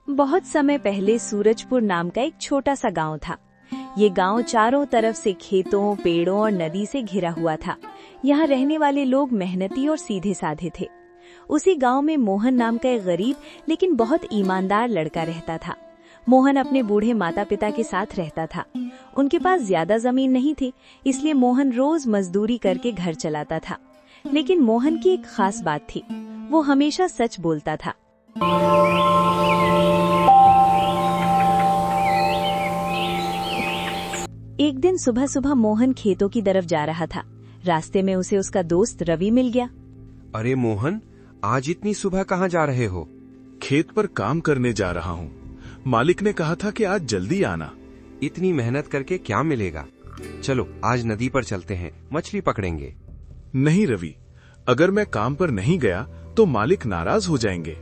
बहुत समय पहले सूरजपुर नाम का एक छोटा सा गांव था। ये गांव चारों तरफ से खेतों, पेड़ों और नदी से घिरा हुआ था। यहाँ रहने वाले लोग मेहनती और सीधे साधे थे। उसी गांव में मोहन नाम का एक गरीब लेकिन बहुत ईमानदार लड़का रहता था। मोहन अपने बूढ़े माता पिता के साथ रहता था। उनके पास ज्यादा जमीन नहीं थी, इसलिए मोहन रोज मजदूरी करके घर चलाता था। लेकिन मोहन की एक खास बात थी, वो हमेशा सच बोलता था। एक दिन सुबह सुबह मोहन खेतों की तरफ जा रहा था। रास्ते में उसे उसका दोस्त रवि मिल गया। अरे मोहन, आज इतनी सुबह कहाँ जा रहे हो? खेत पर काम करने जा रहा हूँ। मालिक ने कहा था कि आज जल्दी आना। इतनी मेहनत करके क्या मिलेगा? चलो आज नदी पर चलते हैं, मछली पकड़ेंगे। नहीं रवि, अगर मैं काम पर नहीं गया तो मालिक नाराज हो जाएंगे।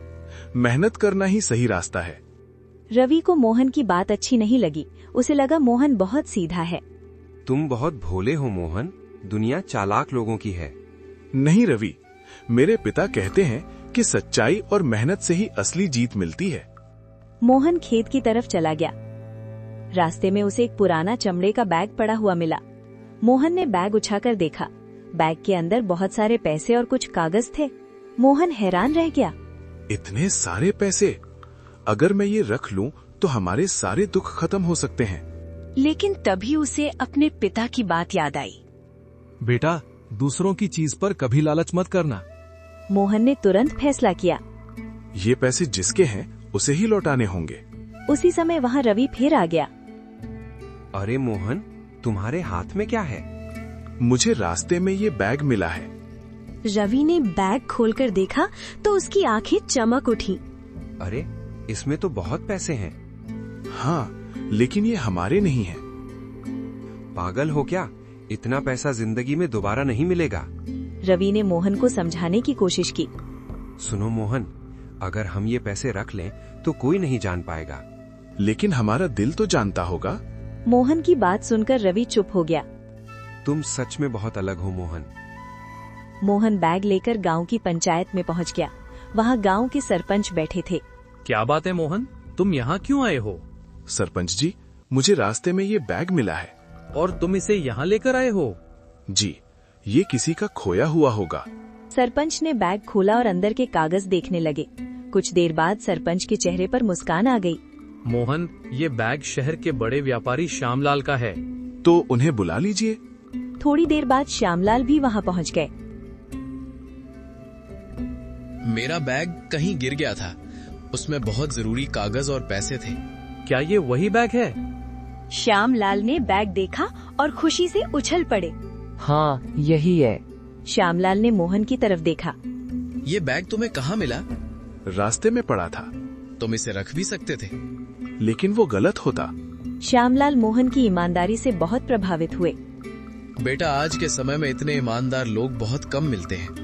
मेहनत करना ही सही रास्ता है। रवि को मोहन की बात अच्छी नहीं लगी। उसे लगा मोहन बहुत सीधा है। तुम बहुत भोले हो मोहन, दुनिया चालाक लोगों की है। नहीं रवि, मेरे पिता कहते हैं कि सच्चाई और मेहनत से ही असली जीत मिलती है। मोहन खेत की तरफ चला गया। रास्ते में उसे एक पुराना चमड़े का बैग पड़ा हुआ मिला। मोहन ने बैग उठाकर देखा। बैग के अंदर बहुत सारे पैसे और कुछ कागज थे। मोहन हैरान रह गया। इतने सारे पैसे! अगर मैं ये रख लूं तो हमारे सारे दुख खत्म हो सकते हैं। लेकिन तभी उसे अपने पिता की बात याद आई। बेटा, दूसरों की चीज पर कभी लालच मत करना। मोहन ने तुरंत फैसला किया। ये पैसे जिसके हैं उसे ही लौटाने होंगे। उसी समय वहाँ रवि फिर आ गया। अरे मोहन, तुम्हारे हाथ में क्या है? मुझे रास्ते में ये बैग मिला है। रवि ने बैग खोलकर देखा तो उसकी आंखें चमक उठी। अरे, इसमें तो बहुत पैसे हैं। हाँ, लेकिन ये हमारे नहीं हैं। पागल हो क्या? इतना पैसा जिंदगी में दोबारा नहीं मिलेगा। रवि ने मोहन को समझाने की कोशिश की। सुनो मोहन, अगर हम ये पैसे रख लें तो कोई नहीं जान पाएगा। लेकिन हमारा दिल तो जानता होगा। मोहन की बात सुनकर रवि चुप हो गया। तुम सच में बहुत अलग हो मोहन। मोहन बैग लेकर गांव की पंचायत में पहुंच गया। वहां गांव के सरपंच बैठे थे। क्या बात है मोहन, तुम यहाँ क्यों आए हो? सरपंच जी, मुझे रास्ते में ये बैग मिला है। और तुम इसे यहाँ लेकर आए हो? जी, ये किसी का खोया हुआ होगा। सरपंच ने बैग खोला और अंदर के कागज देखने लगे। कुछ देर बाद सरपंच के चेहरे पर मुस्कान आ गई। मोहन, ये बैग शहर के बड़े व्यापारी श्यामलाल का है। तो उन्हें बुला लीजिए। थोड़ी देर बाद श्यामलाल भी वहां पहुंच गए। मेरा बैग कहीं गिर गया था। उसमें बहुत जरूरी कागज और पैसे थे। क्या ये वही बैग है? श्यामलाल ने बैग देखा और खुशी से उछल पड़े। हाँ, यही है। श्यामलाल ने मोहन की तरफ देखा। ये बैग तुम्हें कहाँ मिला? रास्ते में पड़ा था। तुम इसे रख भी सकते थे। लेकिन वो गलत होता। श्यामलाल मोहन की ईमानदारी से बहुत प्रभावित हुए। बेटा, आज के समय में इतने ईमानदार लोग बहुत कम मिलते हैं।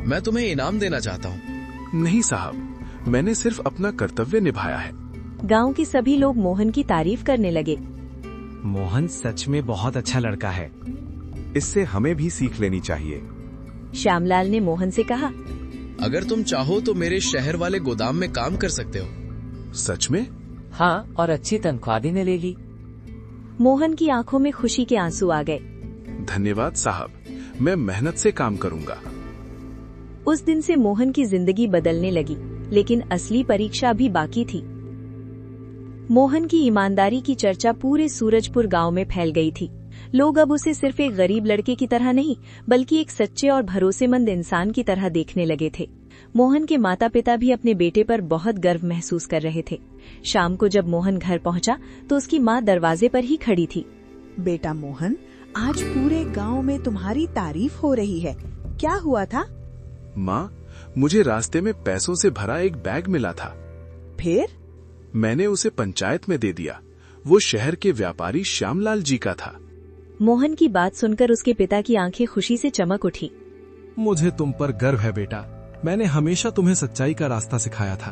मैं तुम्हें इनाम देना चाहता हूँ। नहीं साहब, मैंने सिर्फ अपना कर्तव्य निभाया है। गांव के सभी लोग मोहन की तारीफ करने लगे। मोहन सच में बहुत अच्छा लड़का है। इससे हमें भी सीख लेनी चाहिए। श्यामलाल ने मोहन से कहा, अगर तुम चाहो तो मेरे शहर वाले गोदाम में काम कर सकते हो। सच में? हाँ, और अच्छी तनख्वाह भी मिलेगी। मोहन की आंखों में खुशी के आंसू आ गए। धन्यवाद साहब, मैं मेहनत से काम करूंगा। उस दिन से मोहन की जिंदगी बदलने लगी, लेकिन असली परीक्षा भी बाकी थी। मोहन की ईमानदारी की चर्चा पूरे सूरजपुर गांव में फैल गई थी। लोग अब उसे सिर्फ एक गरीब लड़के की तरह नहीं, बल्कि एक सच्चे और भरोसेमंद इंसान की तरह देखने लगे थे। मोहन के माता पिता भी अपने बेटे पर बहुत गर्व महसूस कर रहे थे। शाम को जब मोहन घर पहुंचा तो उसकी माँ दरवाजे पर ही खड़ी थी। बेटा मोहन, आज पूरे गांव में तुम्हारी तारीफ हो रही है। क्या हुआ था? माँ, मुझे रास्ते में पैसों से भरा एक बैग मिला था। फिर? मैंने उसे पंचायत में दे दिया। वो शहर के व्यापारी श्यामलाल जी का था। मोहन की बात सुनकर उसके पिता की आंखें खुशी से चमक उठी। मुझे तुम पर गर्व है बेटा। मैंने हमेशा तुम्हें सच्चाई का रास्ता सिखाया था।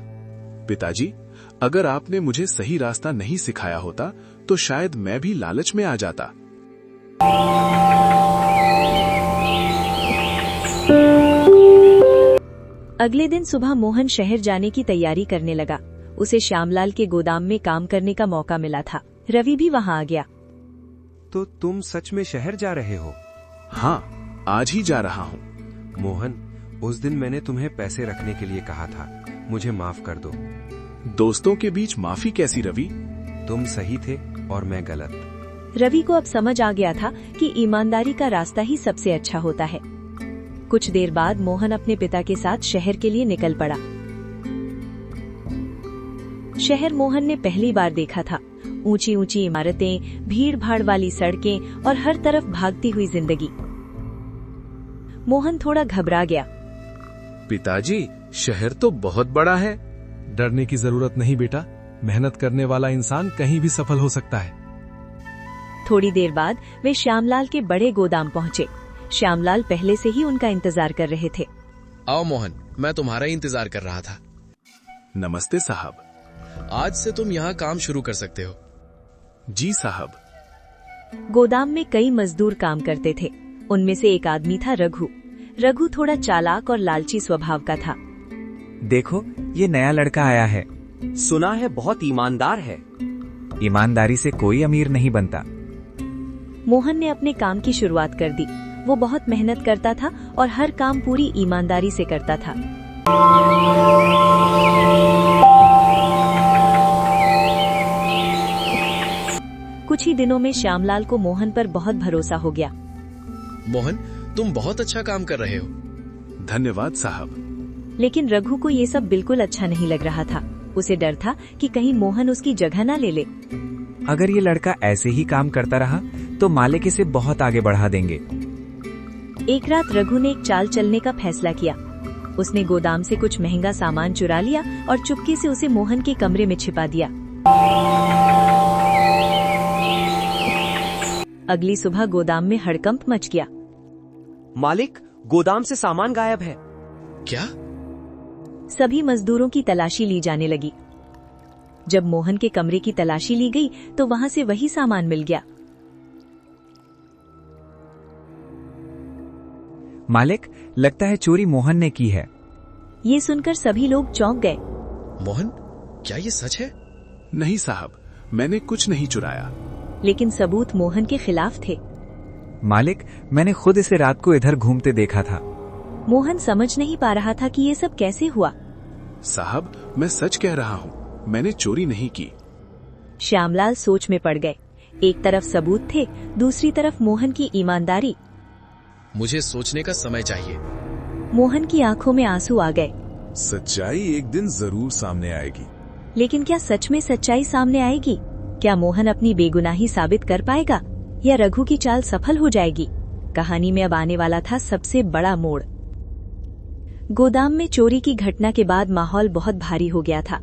पिताजी, अगर आपने मुझे सही रास्ता नहीं सिखाया होता तो शायद मैं भी लालच में आ जाता। अगले दिन सुबह मोहन शहर जाने की तैयारी करने लगा। उसे श्यामलाल के गोदाम में काम करने का मौका मिला था। रवि भी वहां आ गया। तो तुम सच में शहर जा रहे हो? हाँ, आज ही जा रहा हूँ। मोहन, उस दिन मैंने तुम्हें पैसे रखने के लिए कहा था, मुझे माफ कर दो। दोस्तों के बीच माफी कैसी रवि? तुम सही थे और मैं गलत। रवि को अब समझ आ गया था कि ईमानदारी का रास्ता ही सबसे अच्छा होता है। कुछ देर बाद मोहन अपने पिता के साथ शहर के लिए निकल पड़ा। शहर मोहन ने पहली बार देखा था। ऊंची ऊंची इमारतें, भीड़ भाड़ वाली सड़कें और हर तरफ भागती हुई जिंदगी। मोहन थोड़ा घबरा गया। पिताजी, शहर तो बहुत बड़ा है। डरने की जरूरत नहीं बेटा, मेहनत करने वाला इंसान कहीं भी सफल हो सकता है। थोड़ी देर बाद वे श्यामलाल के बड़े गोदाम पहुंचे। श्यामलाल पहले से ही उनका इंतजार कर रहे थे। आओ मोहन, मैं तुम्हारा ही इंतजार कर रहा था। नमस्ते साहब। आज से तुम यहाँ काम शुरू कर सकते हो। जी साहब। गोदाम में कई मजदूर काम करते थे। उनमें से एक आदमी था रघु। रघु थोड़ा चालाक और लालची स्वभाव का था। देखो, ये नया लड़का आया है। सुना है बहुत ईमानदार है। ईमानदारी से कोई अमीर नहीं बनता। मोहन ने अपने काम की शुरुआत कर दी। वो बहुत मेहनत करता था और हर काम पूरी ईमानदारी से करता था। कुछ ही दिनों में श्यामलाल को मोहन पर बहुत भरोसा हो गया। मोहन, तुम बहुत अच्छा काम कर रहे हो। धन्यवाद साहब। लेकिन रघु को ये सब बिल्कुल अच्छा नहीं लग रहा था। उसे डर था कि कहीं मोहन उसकी जगह न ले ले। अगर ये लड़का ऐसे ही काम करता रहा तो मालिक इसे बहुत आगे बढ़ा देंगे। एक रात रघु ने एक चाल चलने का फैसला किया। उसने गोदाम से कुछ महंगा सामान चुरा लिया और चुपके से उसे मोहन के कमरे में छिपा दिया। अगली सुबह गोदाम में हड़कंप मच गया। मालिक, गोदाम से सामान गायब है। क्या? सभी मजदूरों की तलाशी ली जाने लगी। जब मोहन के कमरे की तलाशी ली गई तो वहां से वही सामान मिल गया। मालिक, लगता है चोरी मोहन ने की है। ये सुनकर सभी लोग चौंक गए। मोहन, क्या ये सच है? नहीं साहब, मैंने कुछ नहीं चुराया। लेकिन सबूत मोहन के खिलाफ थे। मालिक, मैंने खुद इसे रात को इधर घूमते देखा था। मोहन समझ नहीं पा रहा था कि ये सब कैसे हुआ। साहब, मैं सच कह रहा हूँ, मैंने चोरी नहीं की। श्यामलाल सोच में पड़ गए। एक तरफ सबूत थे, दूसरी तरफ मोहन की ईमानदारी। मुझे सोचने का समय चाहिए। मोहन की आंखों में आंसू आ गए। सच्चाई एक दिन जरूर सामने आएगी। लेकिन क्या सच में सच्चाई सामने आएगी? क्या मोहन अपनी बेगुनाही साबित कर पाएगा या रघु की चाल सफल हो जाएगी? कहानी में अब आने वाला था सबसे बड़ा मोड़। गोदाम में चोरी की घटना के बाद माहौल बहुत भारी हो गया था।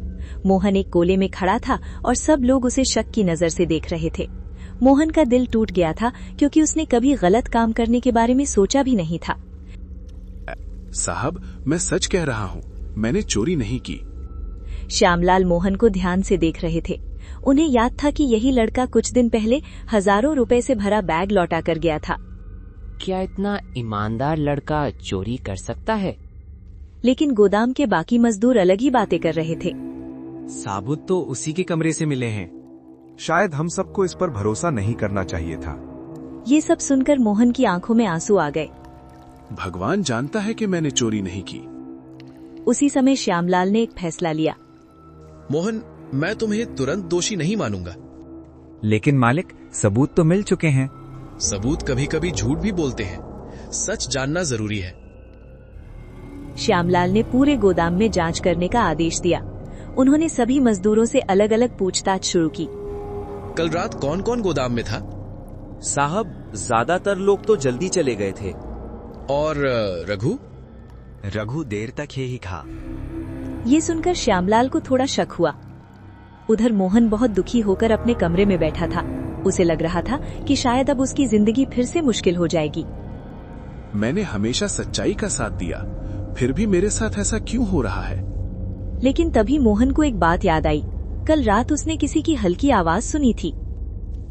मोहन एक कोले में खड़ा था और सब लोग उसे शक की नजर से देख रहे थे। मोहन का दिल टूट गया था क्योंकि उसने कभी गलत काम करने के बारे में सोचा भी नहीं था। साहब, मैं सच कह रहा हूँ, मैंने चोरी नहीं की। श्यामलाल मोहन को ध्यान से देख रहे थे। उन्हें याद था कि यही लड़का कुछ दिन पहले हजारों रुपए से भरा बैग लौटा कर गया था। क्या इतना ईमानदार लड़का चोरी कर सकता है? लेकिन गोदाम के बाकी मजदूर अलग ही बातें कर रहे थे। साबुत तो उसी के कमरे से मिले हैं। शायद हम सबको इस पर भरोसा नहीं करना चाहिए था। ये सब सुनकर मोहन की आंखों में आंसू आ गए। भगवान जानता है कि मैंने चोरी नहीं की। उसी समय श्यामलाल ने एक फैसला लिया। मोहन, मैं तुम्हें तुरंत दोषी नहीं मानूंगा। लेकिन मालिक, सबूत तो मिल चुके हैं। सबूत कभी कभी झूठ भी बोलते हैं। सच जानना जरूरी है। श्यामलाल ने पूरे गोदाम में जांच करने का आदेश दिया। उन्होंने सभी मजदूरों से अलग अलग पूछताछ शुरू की। कल रात कौन कौन गोदाम में था? साहब, ज्यादातर लोग तो जल्दी चले गए थे। और रघु? रघु देर तक ही था। ये सुनकर श्यामलाल को थोड़ा शक हुआ। उधर मोहन बहुत दुखी होकर अपने कमरे में बैठा था। उसे लग रहा था कि शायद अब उसकी जिंदगी फिर से मुश्किल हो जाएगी। मैंने हमेशा सच्चाई का साथ दिया, फिर भी मेरे साथ ऐसा क्यों हो रहा है? लेकिन तभी मोहन को एक बात याद आई। कल रात उसने किसी की हल्की आवाज सुनी थी।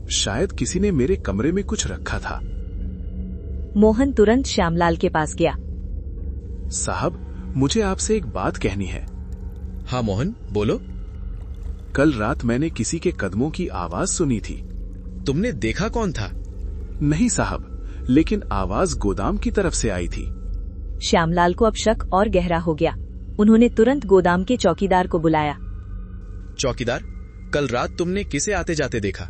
शायद किसी ने मेरे कमरे में कुछ रखा था। मोहन तुरंत श्यामलाल के पास गया। साहब, मुझे आपसे एक बात कहनी है। हाँ मोहन, बोलो। कल रात मैंने किसी के कदमों की आवाज सुनी थी। तुमने देखा कौन था? नहीं साहब, लेकिन आवाज गोदाम की तरफ से आई थी। श्यामलाल को अब शक और गहरा हो गया। उन्होंने तुरंत गोदाम के चौकीदार को बुलाया। चौकीदार, कल रात तुमने किसे आते जाते देखा?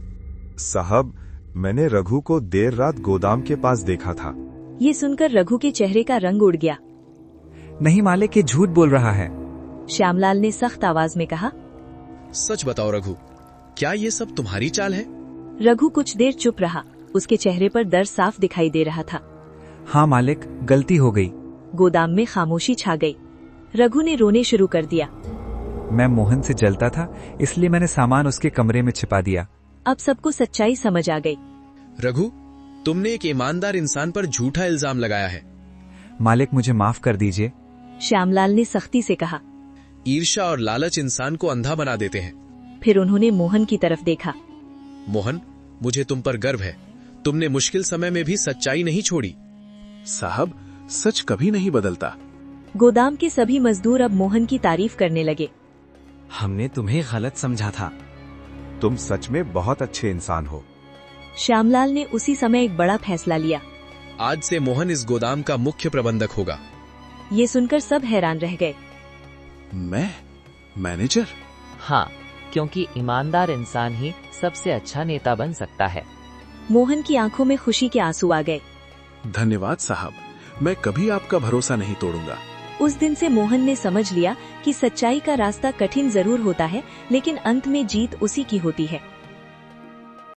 साहब, मैंने रघु को देर रात गोदाम के पास देखा था। ये सुनकर रघु के चेहरे का रंग उड़ गया। नहीं मालिक, ये झूठ बोल रहा है। श्यामलाल ने सख्त आवाज में कहा। सच बताओ रघु, क्या ये सब तुम्हारी चाल है? रघु कुछ देर चुप रहा। उसके चेहरे पर दर्द साफ दिखाई दे रहा था। हाँ मालिक, गलती हो गई। गोदाम में खामोशी छा गई। रघु ने रोने शुरू कर दिया। मैं मोहन से जलता था, इसलिए मैंने सामान उसके कमरे में छिपा दिया। अब सबको सच्चाई समझ आ गई। रघु, तुमने एक ईमानदार इंसान पर झूठा इल्जाम लगाया है। मालिक, मुझे माफ कर दीजिए। श्यामलाल ने सख्ती से कहा। ईर्ष्या और लालच इंसान को अंधा बना देते हैं। फिर उन्होंने मोहन की तरफ देखा। मोहन, मुझे तुम पर गर्व है। तुमने मुश्किल समय में भी सच्चाई नहीं छोड़ी। साहब, सच कभी नहीं बदलता। गोदाम के सभी मजदूर अब मोहन की तारीफ करने लगे। हमने तुम्हें गलत समझा था। तुम सच में बहुत अच्छे इंसान हो। श्यामलाल ने उसी समय एक बड़ा फैसला लिया। आज से मोहन इस गोदाम का मुख्य प्रबंधक होगा। ये सुनकर सब हैरान रह गए। मैं मैनेजर? हाँ, क्योंकि ईमानदार इंसान ही सबसे अच्छा नेता बन सकता है। मोहन की आंखों में खुशी के आंसू आ गए। धन्यवाद साहब, मैं कभी आपका भरोसा नहीं तोड़ूंगा। उस दिन से मोहन ने समझ लिया कि सच्चाई का रास्ता कठिन जरूर होता है, लेकिन अंत में जीत उसी की होती है।